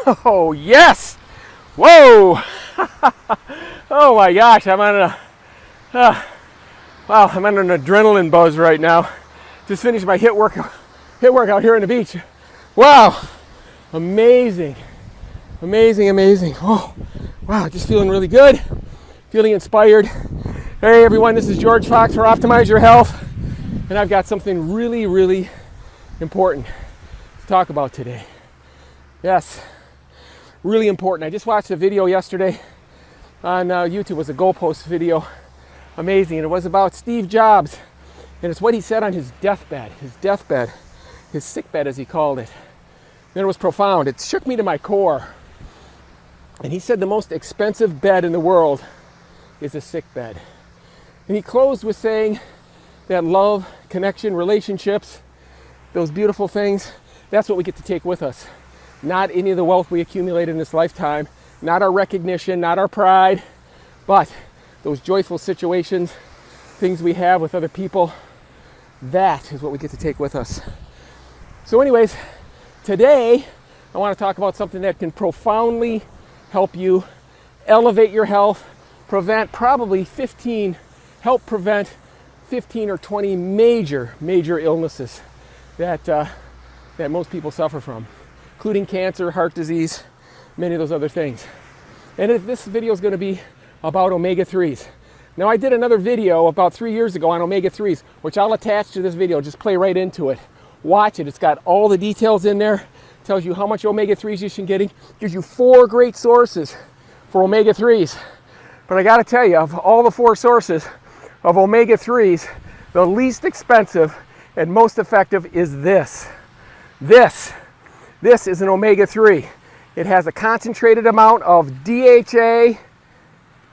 Oh, yes! Whoa! Oh my gosh, I'm on an adrenaline buzz right now. Just finished my hit workout here on the beach. Wow! Amazing. Oh, wow, just feeling really good. Feeling inspired. Hey everyone, this is George Fox for Optimize Your Health. And I've got something really important to talk about today. Yes, really important. I just watched a video yesterday on YouTube. It was a goalpost video. Amazing. And it was about Steve Jobs. And it's what he said on his deathbed, his sickbed as he called it. And it was profound. It shook me to my core. And he said the most expensive bed in the world is a sick bed. And he closed with saying that love, connection, relationships, those beautiful things, that's what we get to take with us. Not any of the wealth we accumulate in this lifetime, not our recognition, not our pride, but those joyful situations, things we have with other people, that is what we get to take with us. So anyways, today I want to talk about something that can profoundly help you elevate your health, help prevent 15 or 20 major illnesses that most people suffer from, including cancer, heart disease, many of those other things. And this video is going to be about omega-3s. Now, I did another video about 3 years ago on omega-3s, which I'll attach to this video. Just play right into it. Watch it. It's got all the details in there. Tells you how much omega-3s you should be getting. Gives you 4 great sources for omega-3s. But I got to tell you, of all the 4 sources of omega-3s, the least expensive and most effective is this. This is an omega-3. It has a concentrated amount of DHA,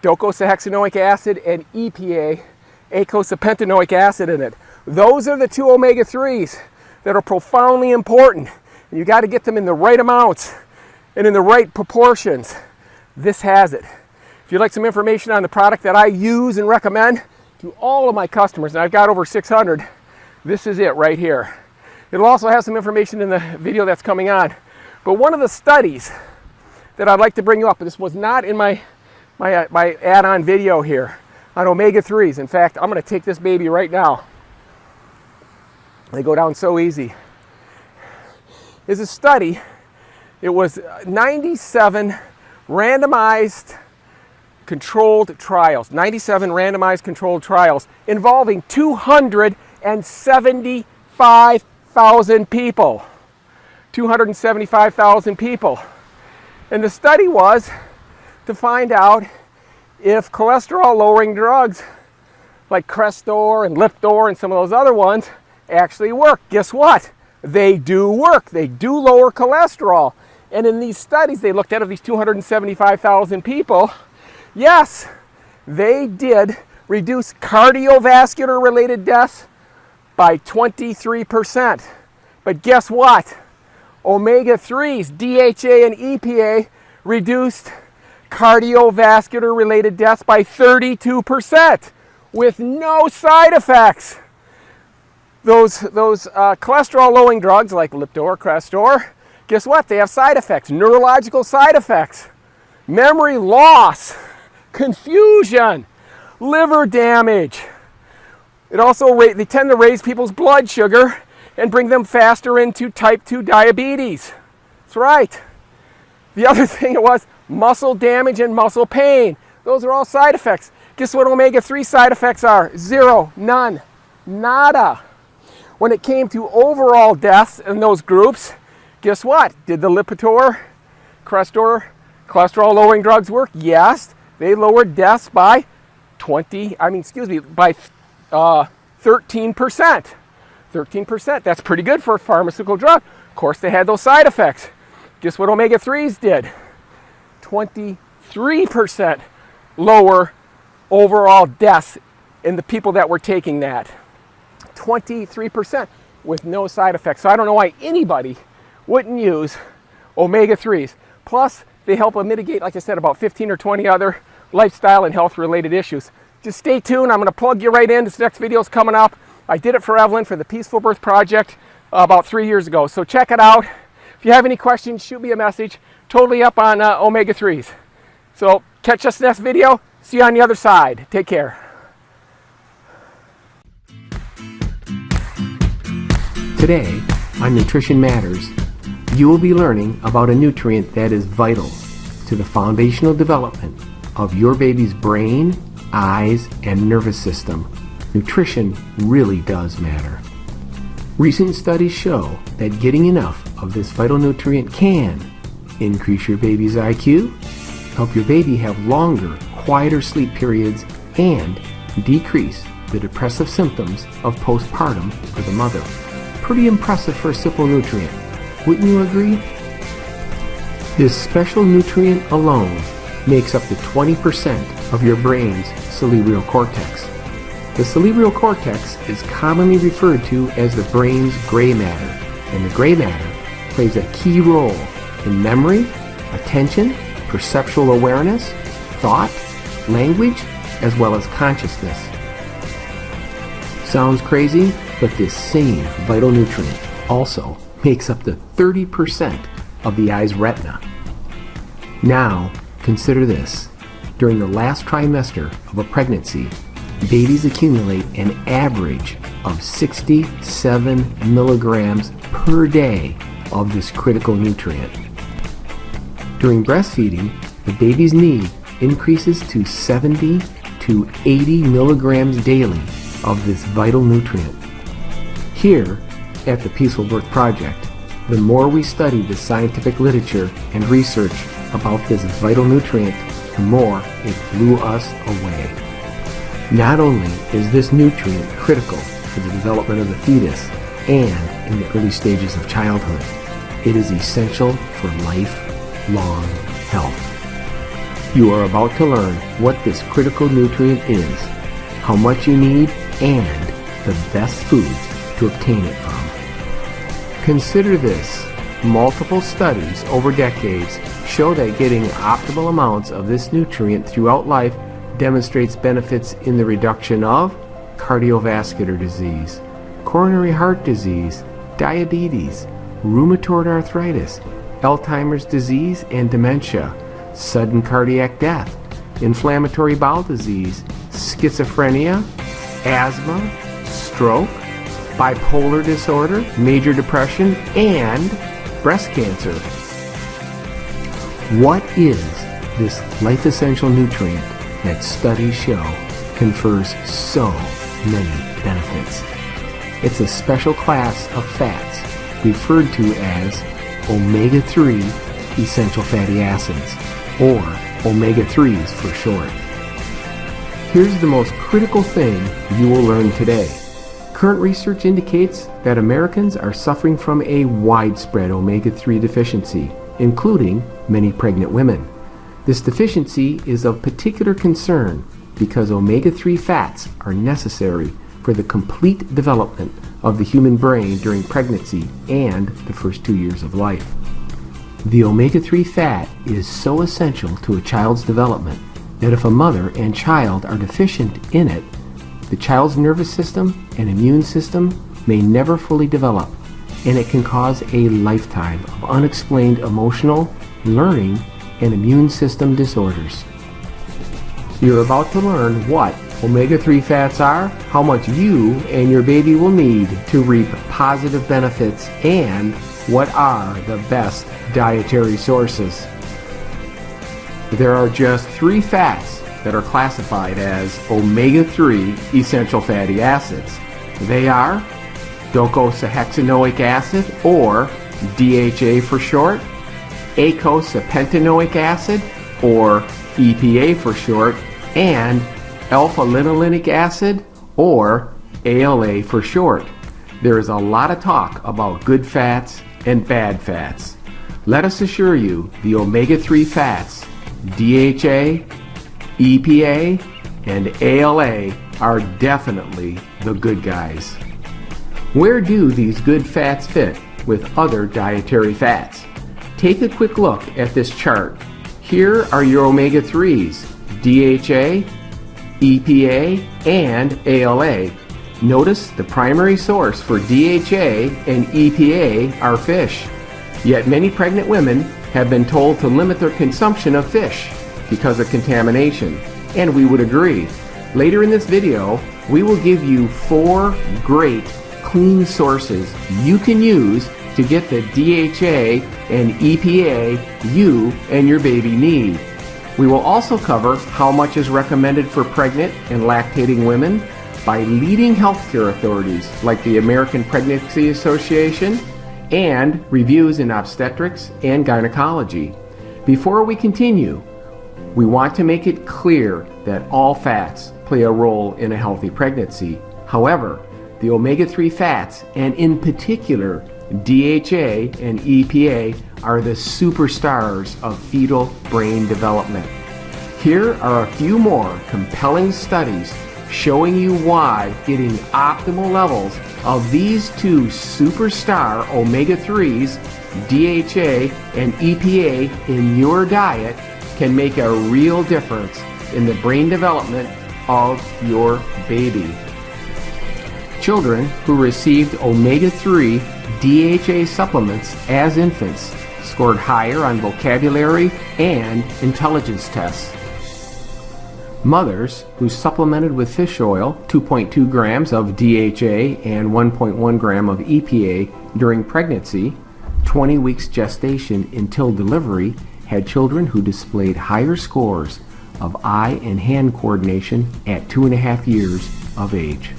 docosahexaenoic acid, and EPA, eicosapentaenoic acid in it. Those are the 2 omega-3s that are profoundly important. And you got to get them in the right amounts and in the right proportions. This has it. If you'd like some information on the product that I use and recommend to all of my customers, and I've got over 600, this is it right here. It'll also have some information in the video that's coming on. But one of the studies that I'd like to bring up, this was not in my add-on video here, on omega-3s. In fact, I'm going to take this baby right now. They go down so easy. Is a study. It was 97 randomized controlled trials. 97 randomized controlled trials involving 275,000 people. 275,000 people. And the study was to find out if cholesterol-lowering drugs like Crestor and Lipitor and some of those other ones actually work. Guess what? They do work. They do lower cholesterol. And in these studies they looked at of these 275,000 people, yes, they did reduce cardiovascular related deaths by 23%. But guess what? Omega-3s, DHA and EPA reduced cardiovascular related deaths by 32% with no side effects. Those cholesterol-lowering drugs like Lipitor, Crestor, guess what? They have side effects, neurological side effects, memory loss, confusion, liver damage. They tend to raise people's blood sugar and bring them faster into type 2 diabetes. That's right. The other thing was muscle damage and muscle pain. Those are all side effects. Guess what omega-3 side effects are? 0, none, nada. When it came to overall deaths in those groups, guess what? Did the Lipitor, Crestor, cholesterol-lowering drugs work? Yes. They lowered deaths by 13%. 13%. That's pretty good for a pharmaceutical drug. Of course, they had those side effects. Guess what omega-3s did? 23% lower overall deaths in the people that were taking that. 23% with no side effects. So I don't know why anybody wouldn't use omega-3s. Plus, they help mitigate, like I said, about 15 or 20 other lifestyle and health-related issues. Just stay tuned. I'm going to plug you right in. This next video is coming up. I did it for Evelyn for the Peaceful Birth Project about 3 years ago. So check it out. If you have any questions, shoot me a message. totally up on omega-3s. So catch us next video. See you on the other side. Take care. Today on Nutrition Matters, you will be learning about a nutrient that is vital to the foundational development of your baby's brain, eyes, and nervous system. Nutrition really does matter. Recent studies show that getting enough of this vital nutrient can increase your baby's IQ, help your baby have longer, quieter sleep periods, and decrease the depressive symptoms of postpartum for the mother. Pretty impressive for a simple nutrient, wouldn't you agree? This special nutrient alone makes up to 20% of your brain's cerebral cortex. The cerebral cortex is commonly referred to as the brain's gray matter, and the gray matter plays a key role in memory, attention, perceptual awareness, thought, language, as well as consciousness. Sounds crazy, but this same vital nutrient also makes up to 30% of the eye's retina. Now, consider this. During the last trimester of a pregnancy, babies accumulate an average of 67 milligrams per day of this critical nutrient. During breastfeeding, the baby's need increases to 70 to 80 milligrams daily of this vital nutrient. Here, at the Peaceful Birth Project, the more we study the scientific literature and research about this vital nutrient, the more it blew us away. Not only is this nutrient critical for the development of the fetus and in the early stages of childhood, it is essential for lifelong health. You are about to learn what this critical nutrient is, how much you need, and the best foods to obtain it from. Consider this. Multiple studies over decades show that getting optimal amounts of this nutrient throughout life demonstrates benefits in the reduction of cardiovascular disease, coronary heart disease, diabetes, rheumatoid arthritis, Alzheimer's disease and dementia, sudden cardiac death, inflammatory bowel disease, schizophrenia, asthma, stroke, bipolar disorder, major depression, and breast cancer. What is this life-essential nutrient that studies show confers so many benefits? It's a special class of fats referred to as omega-3 essential fatty acids, or omega-3s for short. Here's the most critical thing you will learn today. Current research indicates that Americans are suffering from a widespread omega-3 deficiency, including many pregnant women. This deficiency is of particular concern because omega-3 fats are necessary for the complete development of the human brain during pregnancy and the first 2 years of life. The omega-3 fat is so essential to a child's development that if a mother and child are deficient in it, the child's nervous system and immune system may never fully develop, and it can cause a lifetime of unexplained emotional, learning, and immune system disorders. You're about to learn what omega-3 fats are, how much you and your baby will need to reap positive benefits, and what are the best dietary sources. There are just 3 fats that are classified as omega-3 essential fatty acids. They are docosahexaenoic acid, or DHA for short, eicosapentaenoic acid, or EPA for short, and alpha-linolenic acid, or ALA for short. There is a lot of talk about good fats and bad fats. Let us assure you the omega-3 fats, DHA, EPA, and ALA are definitely the good guys. Where do these good fats fit with other dietary fats? Take a quick look at this chart. Here are your omega-3s, DHA, EPA, and ALA. Notice the primary source for DHA and EPA are fish. Yet many pregnant women have been told to limit their consumption of fish because of contamination, and we would agree. Later in this video, we will give you 4 great clean sources you can use to get the DHA and EPA you and your baby need. We will also cover how much is recommended for pregnant and lactating women by leading healthcare authorities like the American Pregnancy Association and reviews in obstetrics and gynecology. Before we continue, we want to make it clear that all fats play a role in a healthy pregnancy. However, the omega-3 fats, and in particular DHA and EPA, are the superstars of fetal brain development. Here are a few more compelling studies showing you why getting optimal levels of these 2 superstar omega-3s, DHA and EPA, in your diet can make a real difference in the brain development of your baby. Children who received omega-3 DHA supplements as infants scored higher on vocabulary and intelligence tests. Mothers who supplemented with fish oil, 2.2 grams of DHA and 1.1 gram of EPA during pregnancy, 20 weeks gestation until delivery, had children who displayed higher scores of eye and hand coordination at 2.5 years of age.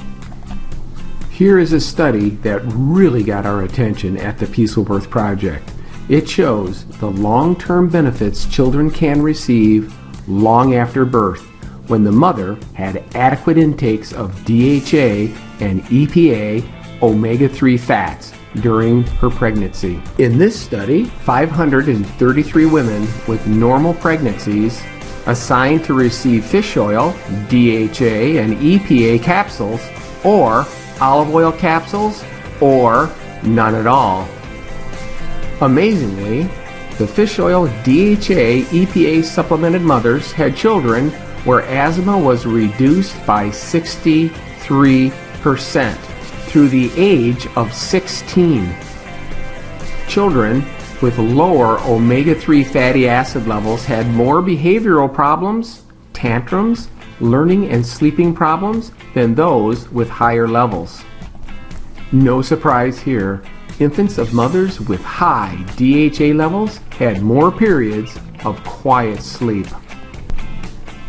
Here is a study that really got our attention at the Peaceful Birth Project. It shows the long-term benefits children can receive long after birth when the mother had adequate intakes of DHA and EPA omega-3 fats during her pregnancy. In this study, 533 women with normal pregnancies assigned to receive fish oil, DHA, and EPA capsules, or olive oil capsules, or none at all. Amazingly, the fish oil, DHA, EPA supplemented mothers had children where asthma was reduced by 63% through the age of 16. Children with lower omega-3 fatty acid levels had more behavioral problems, tantrums, learning and sleeping problems than those with higher levels. No surprise here, infants of mothers with high DHA levels had more periods of quiet sleep.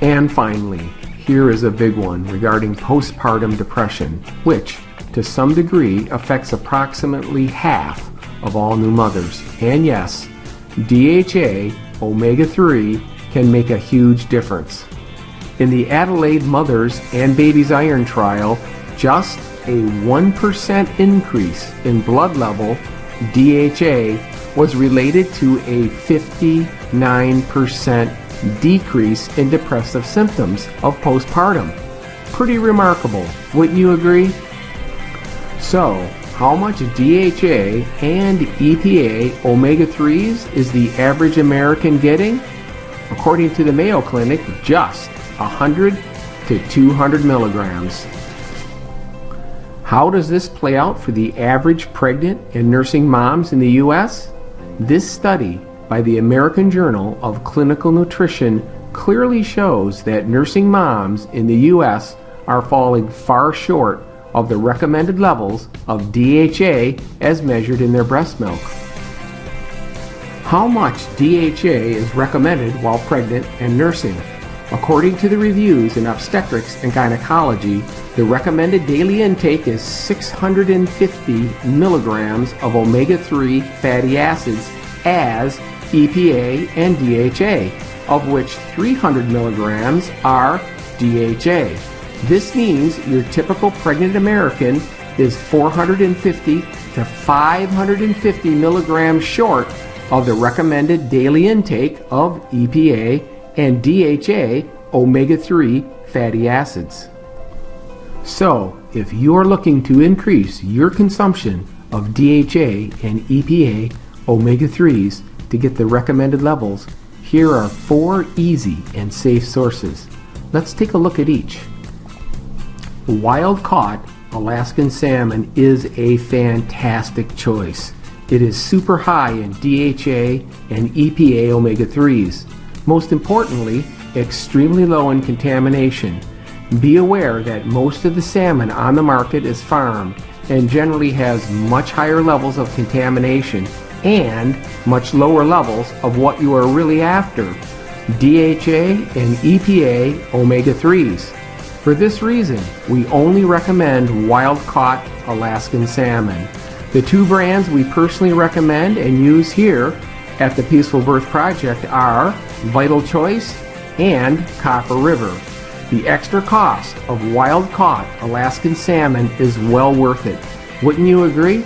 And finally, here is a big one regarding postpartum depression, which to some degree affects approximately half of all new mothers. And yes, DHA omega-3 can make a huge difference. In the Adelaide Mothers and Babies Iron trial, just a 1% increase in blood level DHA was related to a 59% decrease in depressive symptoms of postpartum. Pretty remarkable, wouldn't you agree? So, how much DHA and EPA omega-3s is the average American getting? According to the Mayo Clinic, just 100 to 200 milligrams. How does this play out for the average pregnant and nursing moms in the U.S.? This study by the American Journal of Clinical Nutrition clearly shows that nursing moms in the U.S. are falling far short of the recommended levels of DHA as measured in their breast milk. How much DHA is recommended while pregnant and nursing? According to the reviews in obstetrics and gynecology, the recommended daily intake is 650 milligrams of omega-3 fatty acids as EPA and DHA, of which 300 milligrams are DHA. This means your typical pregnant American is 450 to 550 milligrams short of the recommended daily intake of EPA and DHA omega-3 fatty acids. So, if you are looking to increase your consumption of DHA and EPA omega-3s to get the recommended levels, here are 4 easy and safe sources. Let's take a look at each. Wild-caught Alaskan salmon is a fantastic choice. It is super high in DHA and EPA omega-3s. Most importantly, extremely low in contamination. Be aware that most of the salmon on the market is farmed and generally has much higher levels of contamination and much lower levels of what you are really after, DHA and EPA omega-3s. For this reason, we only recommend wild-caught Alaskan salmon. The two brands we personally recommend and use here at the Peaceful Birth Project are Vital Choice and Copper River. The extra cost of wild-caught Alaskan salmon is well worth it. Wouldn't you agree?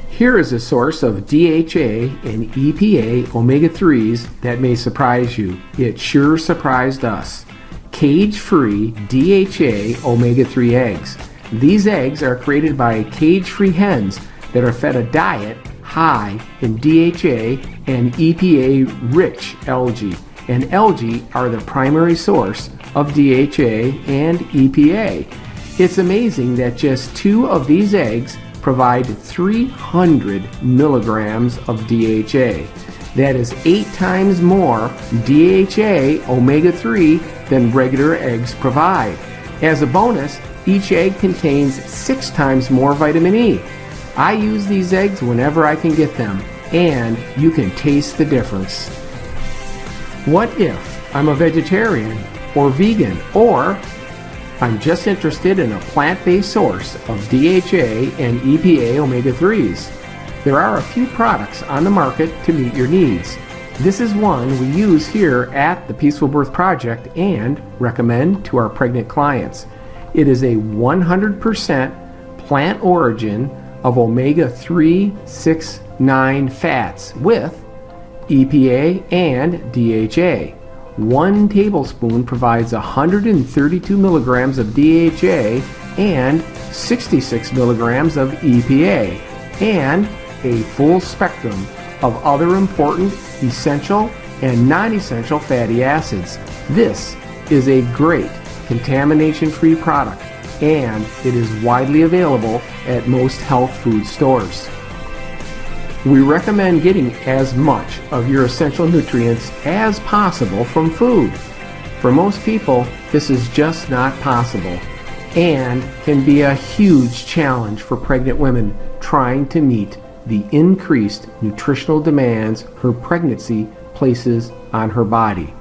Here is a source of DHA and EPA omega-3s that may surprise you. It sure surprised us. Cage-free DHA omega-3 eggs. These eggs are created by cage-free hens that are fed a diet high in DHA and EPA-rich algae. And algae are the primary source of DHA and EPA. It's amazing that just 2 of these eggs provide 300 milligrams of DHA. That is 8 times more DHA omega-3 than regular eggs provide. As a bonus, each egg contains 6 times more vitamin E. I use these eggs whenever I can get them, and you can taste the difference. What if I'm a vegetarian or vegan, or I'm just interested in a plant-based source of DHA and EPA omega-3s? There are a few products on the market to meet your needs. This is one we use here at the Peaceful Birth Project and recommend to our pregnant clients. It is a 100% plant origin of omega-3, 6, 9 fats with EPA and DHA. 1 tablespoon provides 132 milligrams of DHA and 66 milligrams of EPA, and a full spectrum of other important essential and non-essential fatty acids. This is a great contamination-free product, and it is widely available at most health food stores. We recommend getting as much of your essential nutrients as possible from food. For most people, this is just not possible and can be a huge challenge for pregnant women trying to meet the increased nutritional demands her pregnancy places on her body.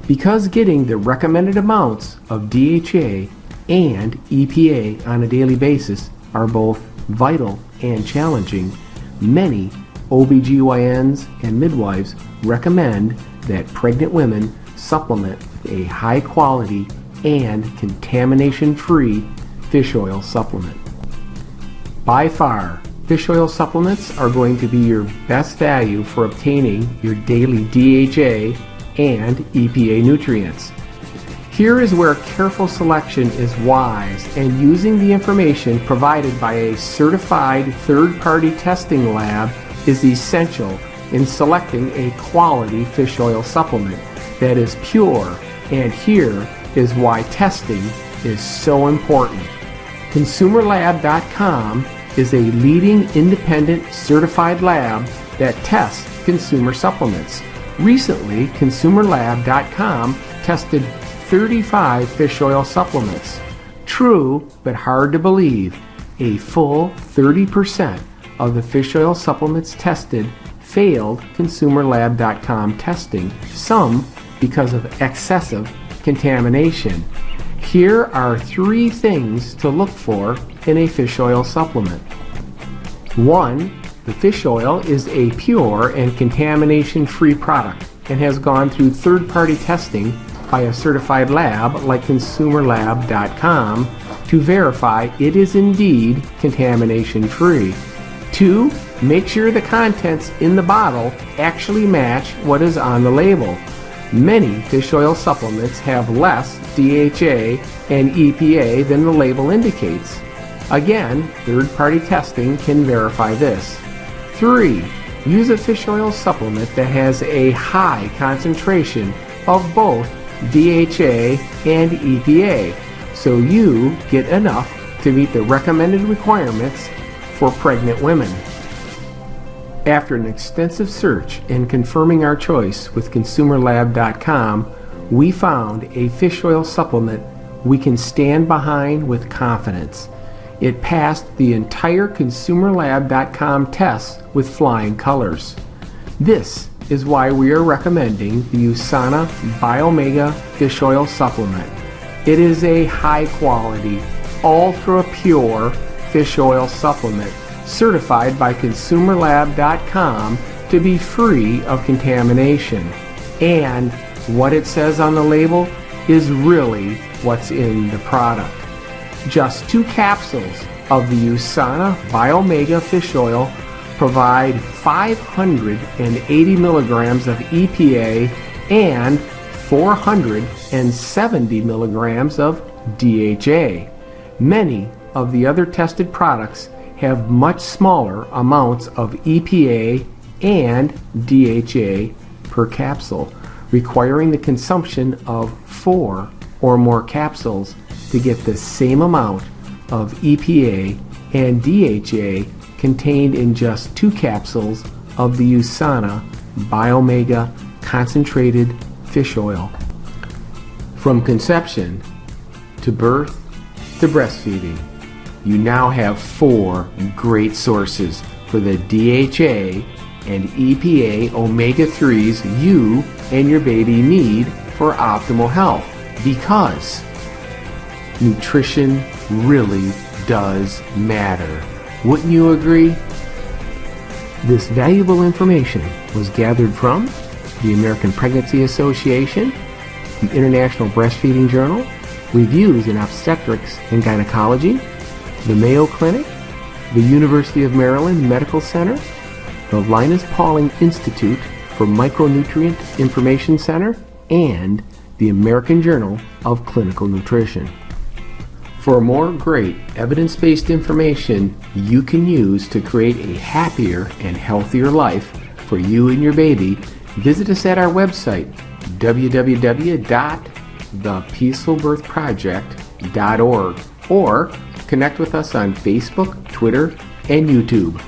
Because getting the recommended amounts of DHA and EPA on a daily basis are both vital and challenging, many OBGYNs and midwives recommend that pregnant women supplement with a high-quality and contamination-free fish oil supplement. By far, fish oil supplements are going to be your best value for obtaining your daily DHA and EPA nutrients. Here is where careful selection is wise, and using the information provided by a certified third-party testing lab is essential in selecting a quality fish oil supplement that is pure, and here is why testing is so important. ConsumerLab.com is a leading independent certified lab that tests consumer supplements. Recently, ConsumerLab.com tested 35 fish oil supplements. True, but hard to believe, a full 30% of the fish oil supplements tested failed ConsumerLab.com testing, some because of excessive contamination. Here are 3 things to look for in a fish oil supplement. 1. The fish oil is a pure and contamination-free product and has gone through third-party testing by a certified lab like ConsumerLab.com to verify it is indeed contamination-free. 2. Make sure the contents in the bottle actually match what is on the label. Many fish oil supplements have less DHA and EPA than the label indicates. Again, third-party testing can verify this. 3. Use a fish oil supplement that has a high concentration of both DHA and EPA, so you get enough to meet the recommended requirements for pregnant women. After an extensive search and confirming our choice with ConsumerLab.com, we found a fish oil supplement we can stand behind with confidence. It passed the entire ConsumerLab.com tests with flying colors. This is why we are recommending the USANA Biomega Fish Oil Supplement. It is a high-quality, ultra-pure fish oil supplement certified by ConsumerLab.com to be free of contamination. And what it says on the label is really what's in the product. Just 2 capsules of the USANA Biomega Fish Oil provide 580 milligrams of EPA and 470 milligrams of DHA. Many of the other tested products have much smaller amounts of EPA and DHA per capsule, requiring the consumption of 4 or more capsules to get the same amount of EPA and DHA contained in just 2 capsules of the USANA Biomega Concentrated Fish Oil. From conception to birth to breastfeeding, you now have 4 great sources for the DHA and EPA omega-3s you and your baby need for optimal health, because nutrition really does matter. Wouldn't you agree? This valuable information was gathered from the American Pregnancy Association, the International Breastfeeding Journal, Reviews in Obstetrics and Gynecology, the Mayo Clinic, the University of Maryland Medical Center, the Linus Pauling Institute for Micronutrient Information Center, and the American Journal of Clinical Nutrition. For more great evidence-based information you can use to create a happier and healthier life for you and your baby, visit us at our website, www.thepeacefulbirthproject.org, or connect with us on Facebook, Twitter, and YouTube.